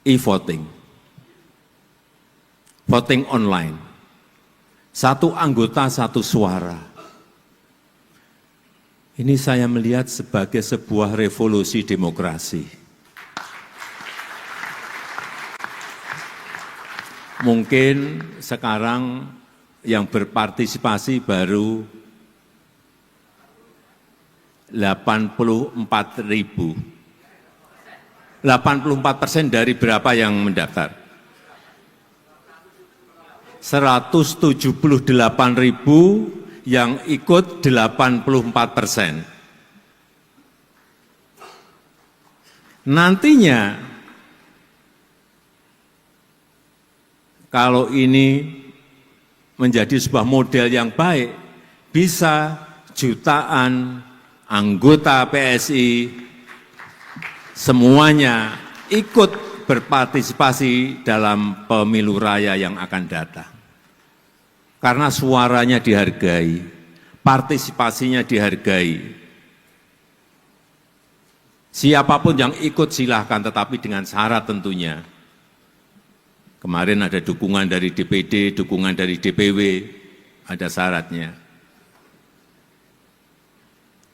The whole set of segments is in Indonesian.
e-voting, voting online, satu anggota satu suara. Ini saya melihat sebagai sebuah revolusi demokrasi. Mungkin sekarang yang berpartisipasi baru 84.000. 84% dari berapa yang mendaftar? 178.000 yang ikut 84%. Nantinya, kalau ini menjadi sebuah model yang baik, bisa jutaan anggota PSI semuanya ikut berpartisipasi dalam pemilu raya yang akan datang. Karena suaranya dihargai, partisipasinya dihargai. Siapapun yang ikut silahkan, tetapi dengan syarat tentunya. Kemarin ada dukungan dari DPD, dukungan dari DPW, ada syaratnya.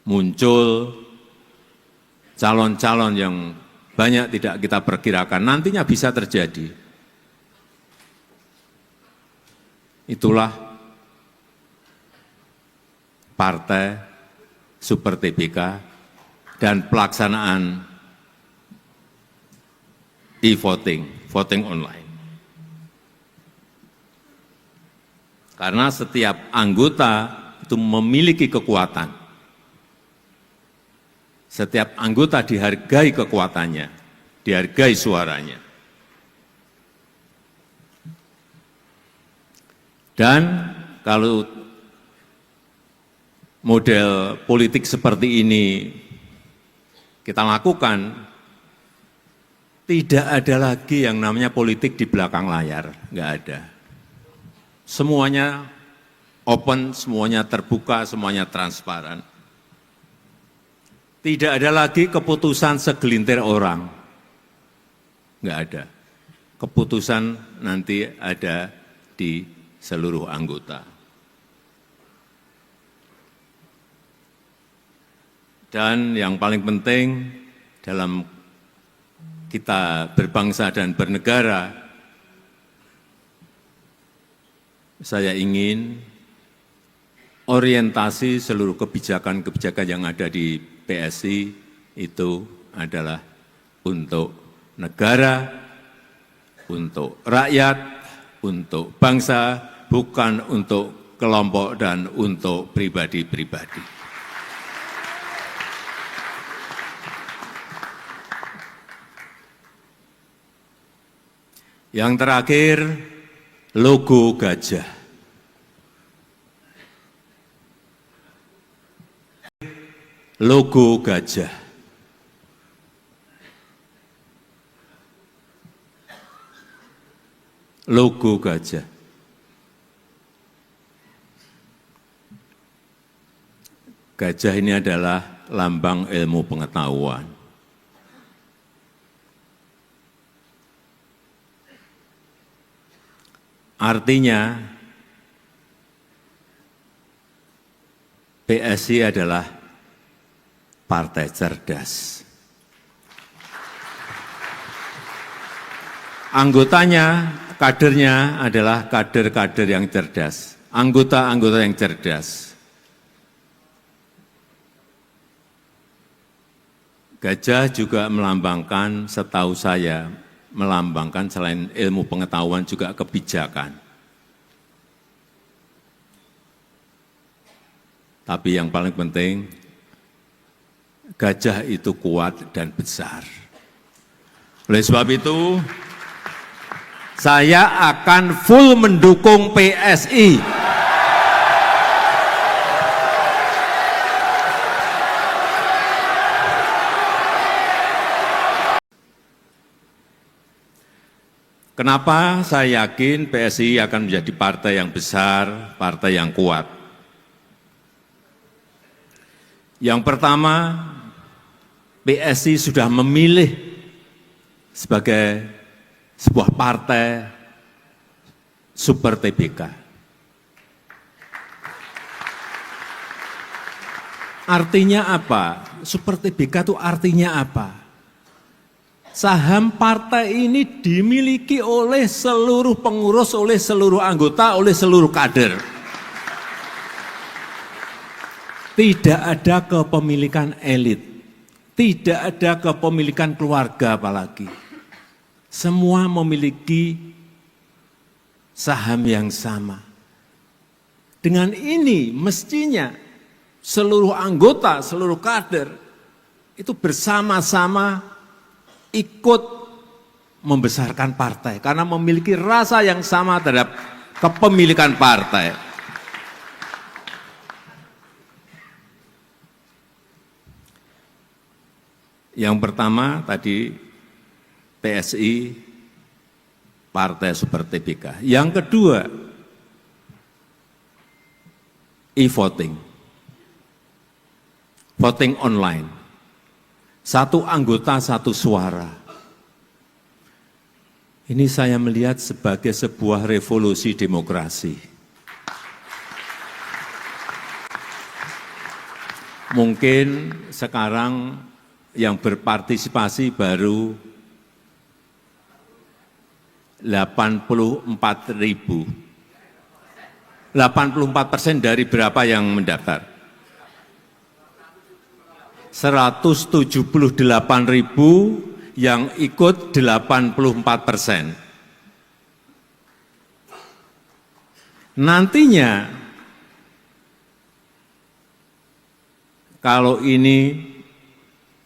Muncul calon-calon yang banyak tidak kita perkirakan, nantinya bisa terjadi. Itulah partai Super TBK dan pelaksanaan e-voting, voting online. Karena setiap anggota itu memiliki kekuatan. Setiap anggota dihargai kekuatannya, dihargai suaranya. Dan kalau model politik seperti ini kita lakukan, tidak ada lagi yang namanya politik di belakang layar, nggak ada. Semuanya open, semuanya terbuka, semuanya transparan. Tidak ada lagi keputusan segelintir orang, nggak ada. Keputusan nanti ada di seluruh anggota. Dan yang paling penting dalam kita berbangsa dan bernegara, saya ingin orientasi seluruh kebijakan-kebijakan yang ada di PSI itu adalah untuk negara, untuk rakyat, untuk bangsa, bukan untuk kelompok dan untuk pribadi-pribadi. Yang terakhir, logo gajah. Logo gajah. Logo gajah. Gajah ini adalah lambang ilmu pengetahuan. Artinya, PSI adalah partai cerdas. Anggotanya, kadernya adalah kader-kader yang cerdas, anggota-anggota yang cerdas. Gajah juga melambangkan, setahu saya, melambangkan selain ilmu pengetahuan juga kebijakan. Tapi yang paling penting, gajah itu kuat dan besar. Oleh sebab itu, saya akan full mendukung PSI. Kenapa saya yakin PSI akan menjadi partai yang besar, partai yang kuat? Yang pertama, PSI sudah memilih sebagai sebuah partai super TBK. Artinya apa? Super TBK itu artinya apa? Saham partai ini dimiliki oleh seluruh pengurus, oleh seluruh anggota, oleh seluruh kader. Tidak ada kepemilikan elit, tidak ada kepemilikan keluarga apalagi. Semua memiliki saham yang sama. Dengan ini mestinya seluruh anggota, seluruh kader itu bersama-sama ikut membesarkan partai karena memiliki rasa yang sama terhadap kepemilikan partai. Yang pertama tadi PSI, Partai Super TBK. Yang kedua, e-voting. Voting online. Satu anggota, satu suara. Ini saya melihat sebagai sebuah revolusi demokrasi. Mungkin sekarang yang berpartisipasi baru 84.000. 84% dari berapa yang mendaftar? 178.000 yang ikut 84%. Nantinya kalau ini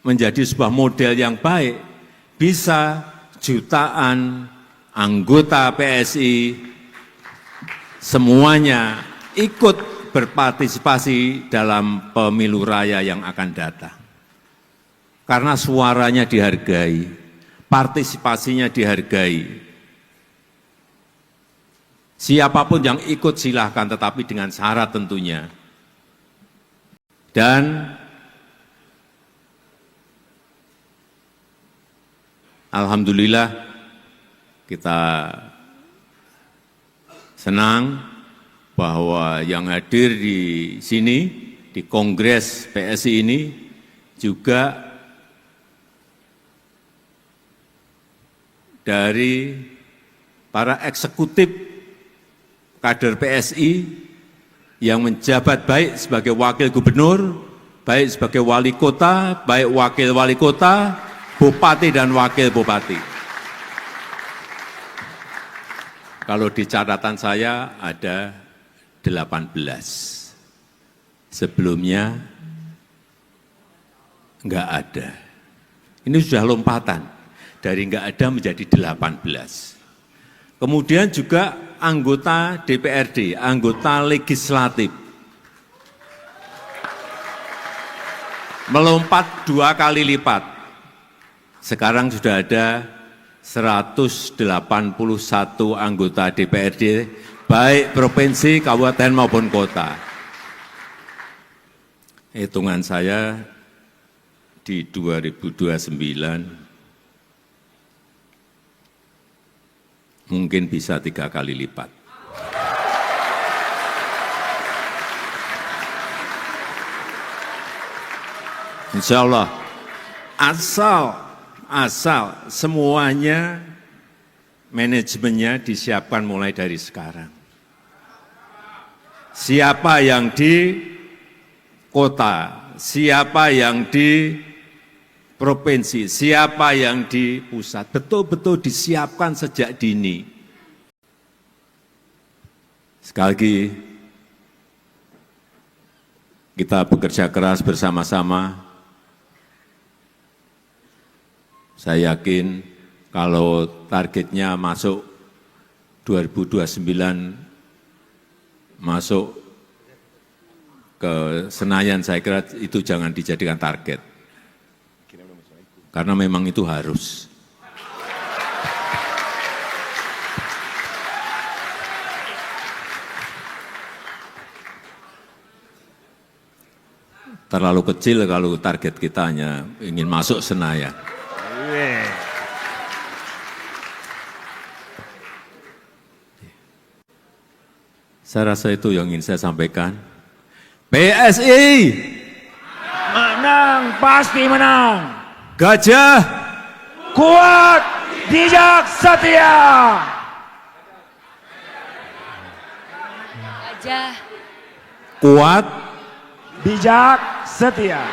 menjadi sebuah model yang baik, bisa jutaan anggota PSI semuanya ikut berpartisipasi dalam pemilu raya yang akan datang. Karena suaranya dihargai, partisipasinya dihargai. Siapapun yang ikut silahkan, tetapi dengan syarat tentunya. Dan alhamdulillah kita senang bahwa yang hadir di sini, di Kongres PSI ini juga dari para eksekutif kader PSI yang menjabat baik sebagai wakil gubernur, baik sebagai wali kota, baik wakil wali kota, bupati dan wakil bupati. Kalau di catatan saya ada 18. Sebelumnya enggak ada. Ini sudah lompatan. Dari enggak ada menjadi 18. Kemudian juga anggota DPRD, anggota legislatif. Melompat 2 kali lipat. Sekarang sudah ada 181 anggota DPRD, baik provinsi, kabupaten maupun kota. Hitungan saya di 2029 mungkin bisa 3 kali lipat. Insya Allah, asal semuanya manajemennya disiapkan mulai dari sekarang. Siapa yang di kota, siapa yang di provinsi, siapa yang di pusat, betul-betul disiapkan sejak dini. Sekali lagi, kita bekerja keras bersama-sama. Saya yakin kalau targetnya masuk 2029, masuk ke Senayan, saya kira itu jangan dijadikan target. Karena memang itu harus. Terlalu kecil kalau target kita hanya ingin masuk Senayan. Saya rasa itu yang ingin saya sampaikan. PSI menang, pasti menang. Gajah Kuat, bijak, setia. Gajah kuat, Bijak, setia.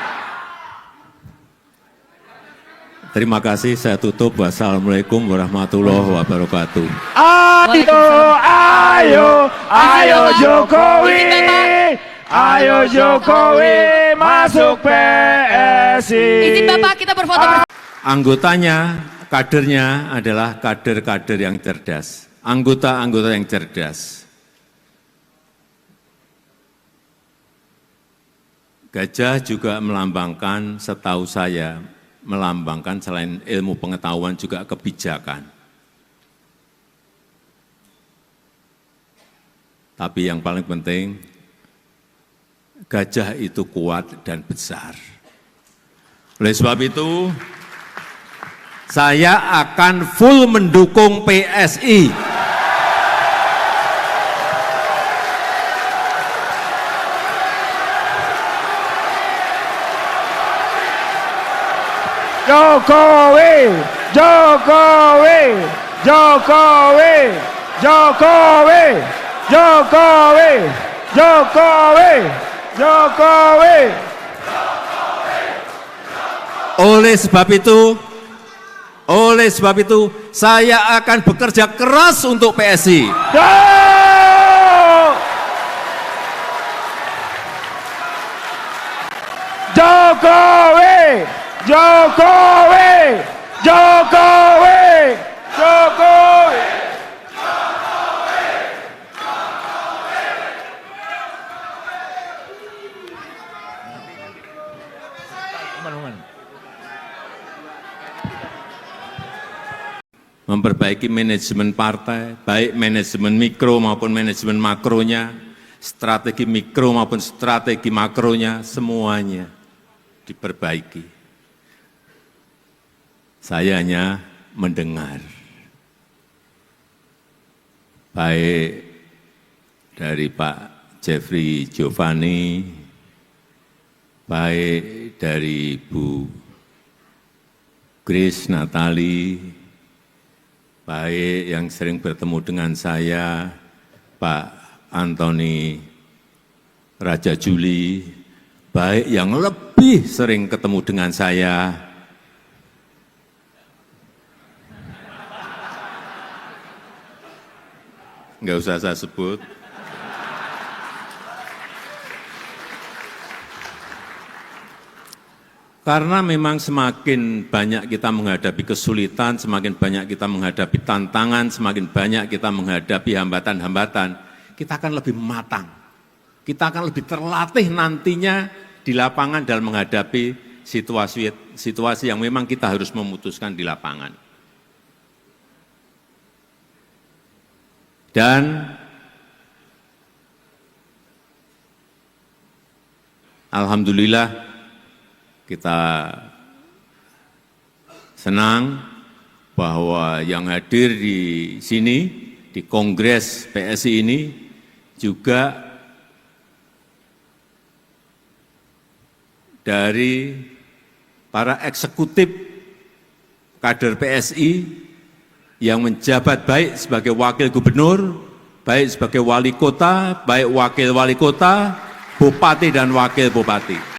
terima kasih, saya tutup. Wassalamualaikum warahmatullahi wabarakatuh. Ayo Jokowi. Ayo Jokowi masuk PSI. izin Bapak kita berfoto bersama. Anggotanya, kadernya adalah kader-kader yang cerdas. Anggota-anggota yang cerdas. Gajah juga melambangkan, setahu saya, melambangkan selain ilmu pengetahuan juga kebijakan. Tapi yang paling penting, gajah itu kuat dan besar. Oleh sebab itu, saya akan full mendukung PSI. Jokowi, Jokowi, Jokowi, Jokowi, Jokowi, Jokowi, Jokowi. Oleh sebab itu, saya akan bekerja keras untuk PSI. Jokowi, Jokowi, Jokowi, Jokowi. Memperbaiki manajemen partai, baik manajemen mikro maupun manajemen makronya, strategi mikro maupun strategi makronya, semuanya diperbaiki. Saya hanya mendengar, baik dari Pak Jeffrey Giovanni, baik dari Bu Grace Natali, baik yang sering bertemu dengan saya, Pak Antoni Raja Juli, baik yang lebih sering ketemu dengan saya, nggak usah saya sebut, karena memang semakin banyak kita menghadapi kesulitan, semakin banyak kita menghadapi tantangan, semakin banyak kita menghadapi hambatan-hambatan, kita akan lebih matang. Kita akan lebih terlatih nantinya di lapangan dalam menghadapi situasi yang memang kita harus memutuskan di lapangan. Dan alhamdulillah kita senang bahwa yang hadir di sini, di Kongres PSI ini juga dari para eksekutif kader PSI yang menjabat baik sebagai wakil gubernur, baik sebagai wali kota, baik wakil wali kota, bupati dan wakil bupati.